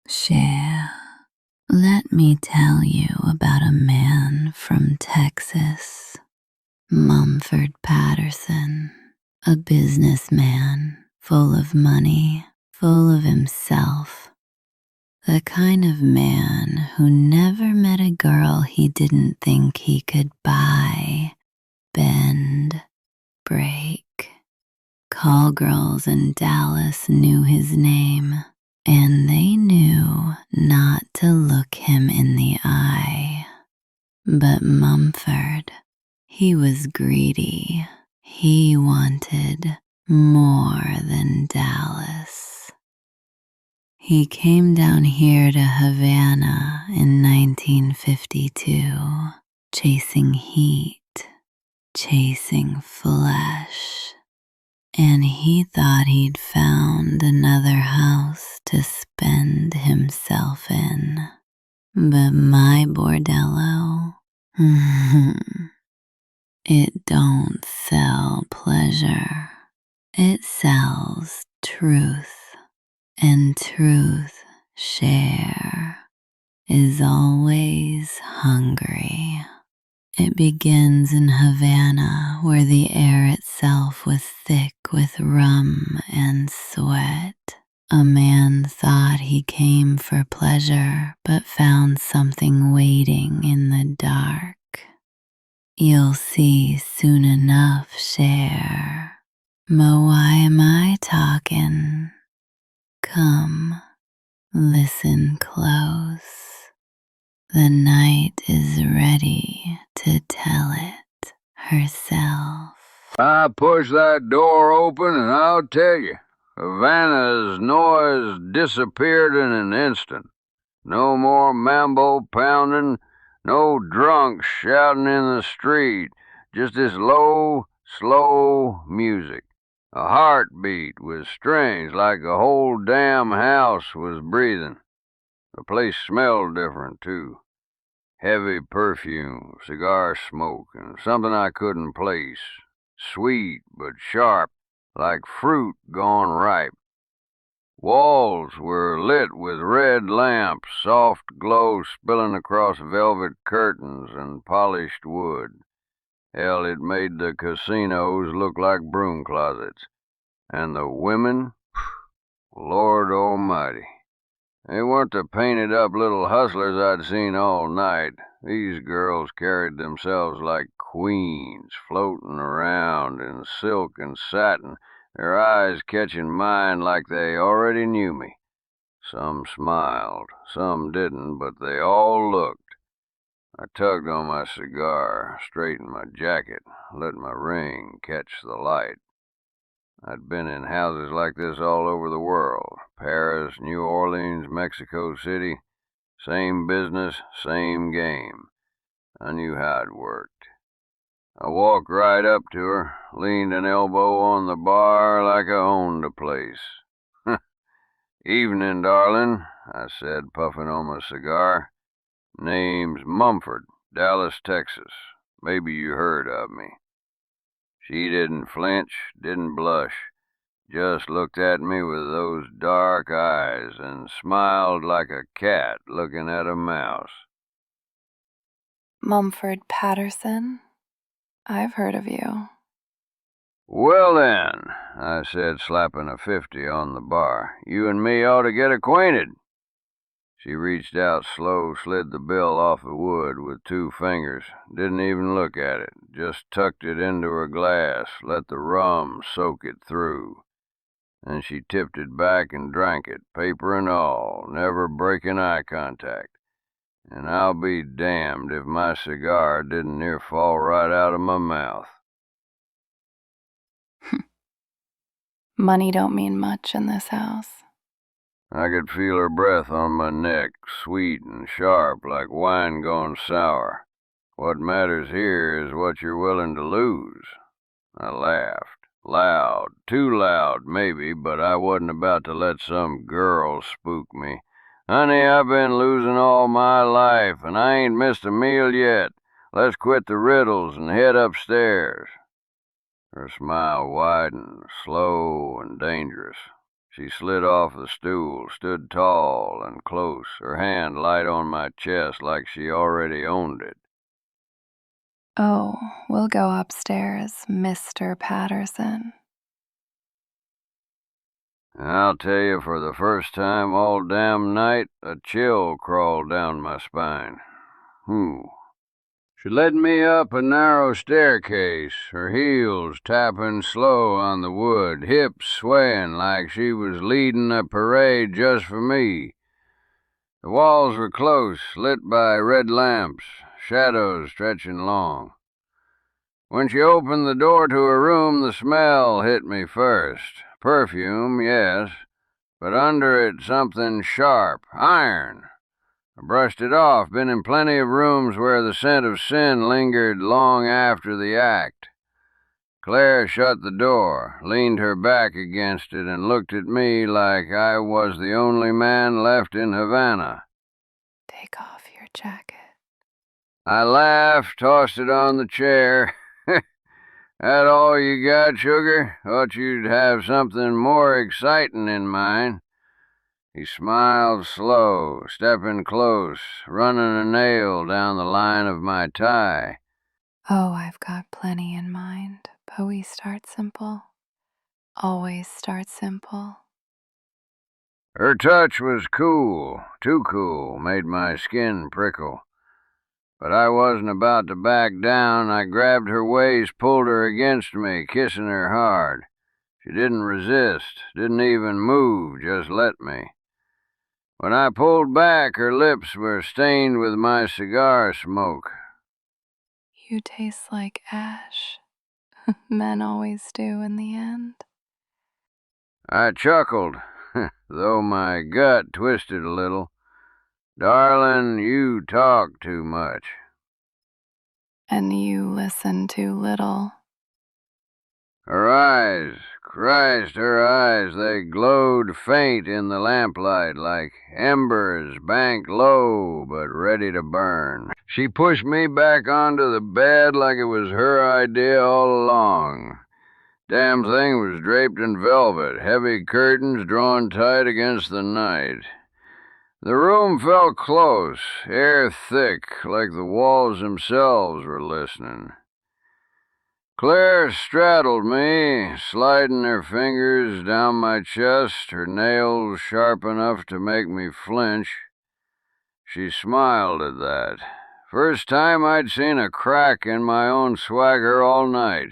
Cher, let me tell you about a man from Texas, Mumford Patterson, a businessman full of money, full of himself, the kind of man who never met a girl he didn't think he could buy, bend, break. Call girls in Dallas knew his name, and they knew not to look him in the eye. But Mumford, he was greedy. He wanted more than Dallas. He came down here to Havana in 1952, chasing heat, chasing flesh. And he thought he'd found another house to spend himself in. But my Bordello, it don't sell pleasure. It sells truth. And truth, Cher, is always hungry. It begins in Havana, where the air itself was thick with rum and sweat. A man thought he came for pleasure, but found something waiting in the dark. You'll see soon enough, Cher. But why am I talking? Come, listen close. The night is ready to tell it herself. I push that door open and I'll tell you, Havana's noise disappeared in an instant. No more mambo pounding, no drunks shouting in the street, just this low, slow music. A heartbeat with strings like the whole damn house was breathing. The place smelled different, too. Heavy perfume, cigar smoke, and something I couldn't place. Sweet but sharp, like fruit gone ripe. Walls were lit with red lamps, soft glow spilling across velvet curtains and polished wood. Hell, it made the casinos look like broom closets. And the women, Lord almighty. They weren't the painted-up little hustlers I'd seen all night. These girls carried themselves like queens, floating around in silk and satin, their eyes catching mine like they already knew me. Some smiled, some didn't, but they all looked. I tugged on my cigar, straightened my jacket, let my ring catch the light. I'd been in houses like this all over the world. Paris, New Orleans, Mexico City. Same business, same game. I knew how it worked. I walked right up to her, leaned an elbow on the bar like I owned the place. "Evening, darling," I said, puffing on my cigar. "Name's Mumford, Dallas, Texas. Maybe you heard of me." She didn't flinch, didn't blush, just looked at me with those dark eyes and smiled like a cat looking at a mouse. Mumford Patterson? I've heard of you. "Well then," I said, slapping a 50 on the bar, "you and me ought to get acquainted." She reached out slow, slid the bill off the wood with 2 fingers, didn't even look at it, just tucked it into her glass, let the rum soak it through. Then she tipped it back and drank it, paper and all, never breaking eye contact. And I'll be damned if my cigar didn't near fall right out of my mouth. Money don't mean much in this house. I could feel her breath on my neck, sweet and sharp like wine gone sour. What matters here is what you're willing to lose. I laughed. Loud, too loud maybe, but I wasn't about to let some girl spook me. "Honey, I've been losing all my life, and I ain't missed a meal yet. Let's quit the riddles and head upstairs." Her smile widened, slow and dangerous. She slid off the stool, stood tall and close, her hand light on my chest like she already owned it. Oh, we'll go upstairs, Mr. Patterson. I'll tell you, for the first time all damn night, a chill crawled down my spine. She led me up a narrow staircase, her heels tapping slow on the wood, hips swaying like she was leading a parade just for me. The walls were close, lit by red lamps, shadows stretching long. When she opened the door to her room, the smell hit me first. Perfume, yes, but under it something sharp, iron. I brushed it off, been in plenty of rooms where the scent of sin lingered long after the act. Claire shut the door, leaned her back against it, and looked at me like I was the only man left in Havana. Take off your jacket. I laughed, tossed it on the chair. That all you got, sugar? Thought you'd have something more exciting in mind. He smiled slow, stepping close, running a nail down the line of my tie. Oh, I've got plenty in mind, but we start simple. Always start simple. Her touch was cool, too cool, made my skin prickle. But I wasn't about to back down. I grabbed her waist, pulled her against me, kissing her hard. She didn't resist, didn't even move, just let me. When I pulled back, her lips were stained with my cigar smoke. You taste like ash. Men always do in the end. I chuckled, though my gut twisted a little. Darling, you talk too much. And you listen too little. Her eyes, Christ, her eyes, they glowed faint in the lamplight like embers banked low but ready to burn. She pushed me back onto the bed like it was her idea all along. Damn thing was draped in velvet, heavy curtains drawn tight against the night. The room felt close, air thick, like the walls themselves were listening. Claire straddled me, sliding her fingers down my chest, her nails sharp enough to make me flinch. She smiled at that. First time I'd seen a crack in my own swagger all night.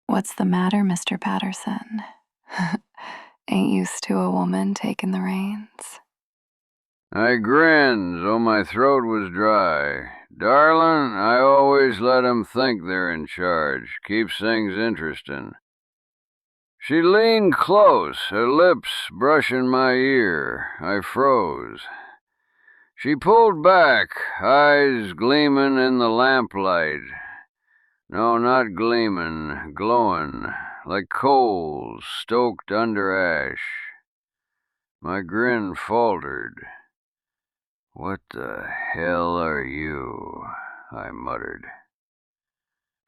What's the matter, Mr. Patterson? Ain't used to a woman taking the reins? I grinned, though my throat was dry. Darling, I always let 'em think they're in charge. Keeps things interesting. She leaned close, her lips brushing my ear. I froze. She pulled back, eyes gleaming in the lamplight. No, not gleaming, glowing, like coals stoked under ash. My grin faltered. "What the hell are you?" I muttered.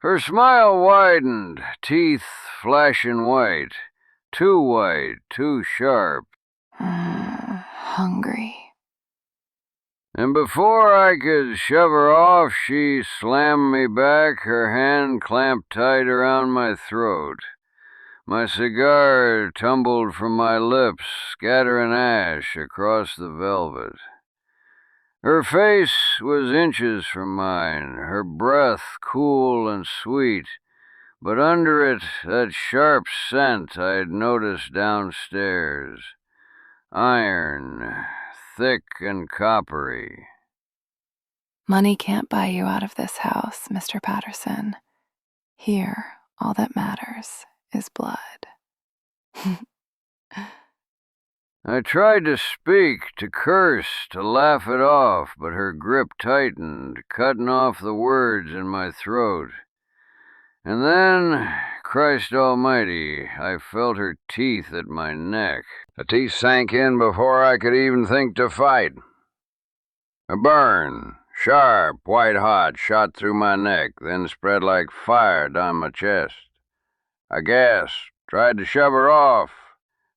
Her smile widened, teeth flashing white. Too white, too sharp. Hungry. And before I could shove her off, she slammed me back, her hand clamped tight around my throat. My cigar tumbled from my lips, scattering ash across the velvet. Her face was inches from mine, her breath cool and sweet, but under it that sharp scent I'd noticed downstairs. Iron, thick and coppery. Money can't buy you out of this house, Mr. Patterson. Here, all that matters is blood. I tried to speak, to curse, to laugh it off, but her grip tightened, cutting off the words in my throat. And then, Christ almighty, I felt her teeth at my neck. The teeth sank in before I could even think to fight. A burn, sharp, white-hot, shot through my neck, then spread like fire down my chest. I gasped, tried to shove her off,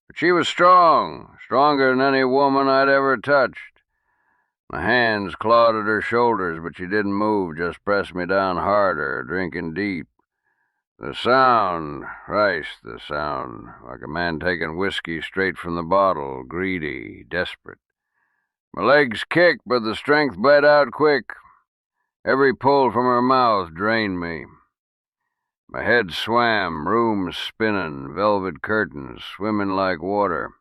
But she was strong, stronger than any woman I'd ever touched. My hands clawed at her shoulders, but she didn't move, just pressed me down harder, drinking deep. The sound, Christ, the sound, like a man taking whiskey straight from the bottle, greedy, desperate. My legs kicked, but the strength bled out quick. Every pull from her mouth drained me. My head swam, rooms spinning, velvet curtains swimming like water.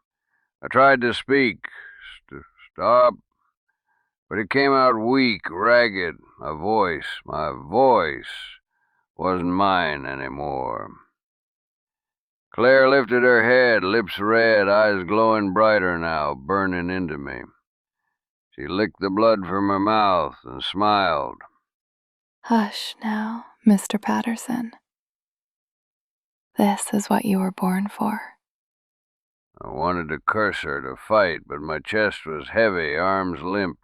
I tried to speak, stop, but it came out weak, ragged. My voice wasn't mine anymore. Claire lifted her head, lips red, eyes glowing brighter now, burning into me. She licked the blood from her mouth and smiled. Hush now, Mr. Patterson. This is what you were born for. I wanted to curse her, to fight, but my chest was heavy, arms limp.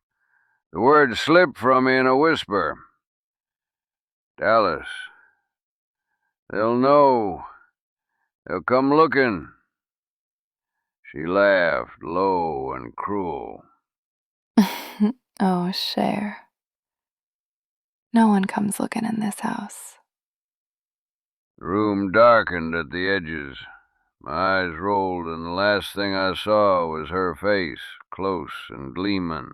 The words slipped from me in a whisper. Dallas. They'll know. They'll come looking. She laughed, low and cruel. Oh, Cher. No one comes looking in this house. The room darkened at the edges. My eyes rolled, and the last thing I saw was her face, close and gleaming,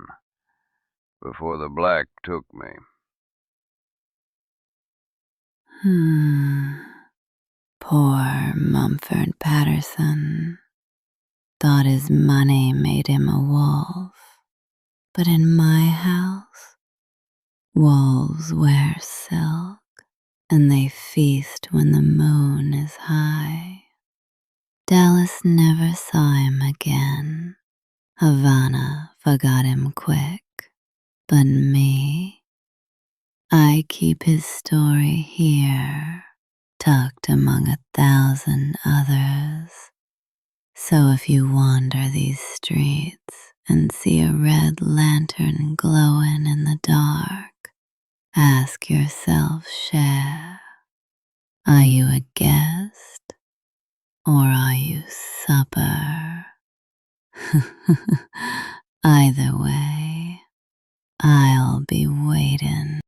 before the black took me. Poor Mumford Patterson thought his money made him a wolf, but in my house, wolves wear silk, and they feast when the moon is high. Dallas never saw him again. Havana forgot him quick, but me, I keep his story here, tucked among 1,000 others. So if you wander these streets and see a red lantern glowing in the dark, ask yourself, Cher, are you a guest or are you supper? Either way, I'll be waiting.